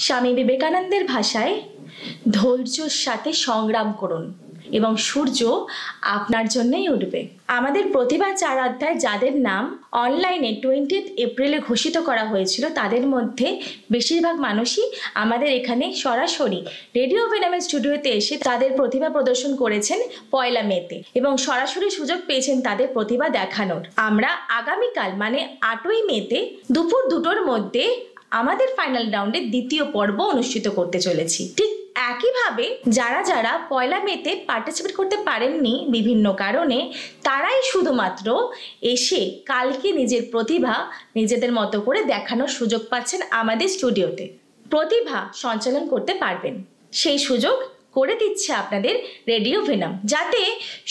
স্বামী বিবেকানন্দের ভাষায় ধৈর্যের সাথে সংগ্রাম করুন এবং সূর্য আপনার জন্যই উঠবে। আমাদের প্রতিভা 4 অধ্যায় যাদের নাম অনলাইনে 20 এপ্রিলে ঘোষিত করা হয়েছিল, তাদের মধ্যে বেশিরভাগ মানুষই আমাদের এখানে সরাসরি রেডিও ভেনামের স্টুডিওতে এসে তাদের প্রতিভা প্রদর্শন করেছেন 1 মেতে এবং সরাসরি সুযোগ পেয়েছেন তাদের প্রতিভা দেখানোর। আমরা আগামীকাল মানে 8ই মেতে দুপুর 2টোর মধ্যে আমাদের ফাইনাল রাউন্ডের দ্বিতীয় পর্ব অনুষ্ঠিত করতে চলেছি। ঠিক একইভাবে যারা যারা 1 মেতে পার্টিসিপেট করতে পারেননি বিভিন্ন কারণে, তারাই শুধুমাত্র এসে কালকে নিজের প্রতিভা নিজেদের মতো করে দেখানোর সুযোগ পাচ্ছেন আমাদের স্টুডিওতে। প্রতিভা সঞ্চালন করতে পারবেন, সেই সুযোগ করে দিচ্ছে আপনাদের রেডিও ভেনাম, যাতে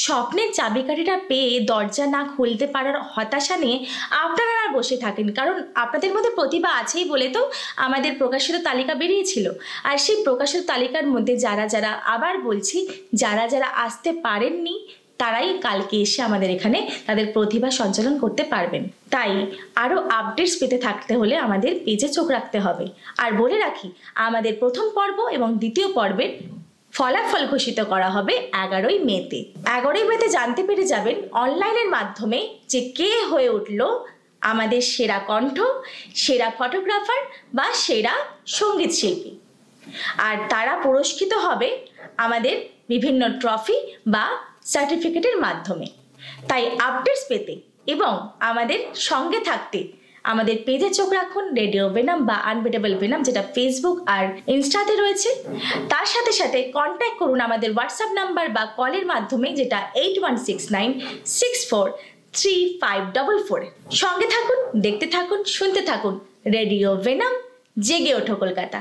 স্বপ্নের চাবিকাঠিটা পেয়ে দরজা না খুলতে পারার হতাশা নিয়ে আপনারা আর বসে থাকেন। কারণ আপনাদের মধ্যে প্রতিভা আছেই বলে তো আমাদের প্রকাশিত তালিকা বেরিয়েছিল। আর সেই প্রকাশিত তালিকার মধ্যে যারা যারা, আবার বলছি, যারা যারা আসতে পারেননি, তারাই কালকে এসে আমাদের এখানে তাদের প্রতিভা সঞ্চালন করতে পারবেন। তাই আরও আপডেটস পেতে থাকতে হলে আমাদের পেজে চোখ রাখতে হবে। আর বলে রাখি, আমাদের প্রথম পর্ব এবং দ্বিতীয় পর্বের ফলাফল ঘোষিত করা হবে 11ই মেতে। 11ই মেতে জানতে পেরে যাবেন অনলাইনের মাধ্যমে যে কে হয়ে উঠল আমাদের সেরা কণ্ঠ, সেরা ফটোগ্রাফার বা সেরা সঙ্গীত শিল্পী। আর তারা পুরস্কৃত হবে আমাদের বিভিন্ন ট্রফি বা সার্টিফিকেটের মাধ্যমে। তাই আপডেটস পেতে এবং আমাদের সঙ্গে থাকতে আমাদের পেজে চোখ রাখুন, রেডিও ভেনাম বা আনবিটেবল ভেনাম, যেটা ফেসবুক আর ইনস্টাতে রয়েছে। তার সাথে সাথে কন্ট্যাক্ট করুন আমাদের হোয়াটসঅ্যাপ নাম্বার বা কলের মাধ্যমে, যেটা 8169643544। সঙ্গে থাকুন, দেখতে থাকুন, শুনতে থাকুন রেডিও ভেনাম। জেগে ওঠো কলকাতা।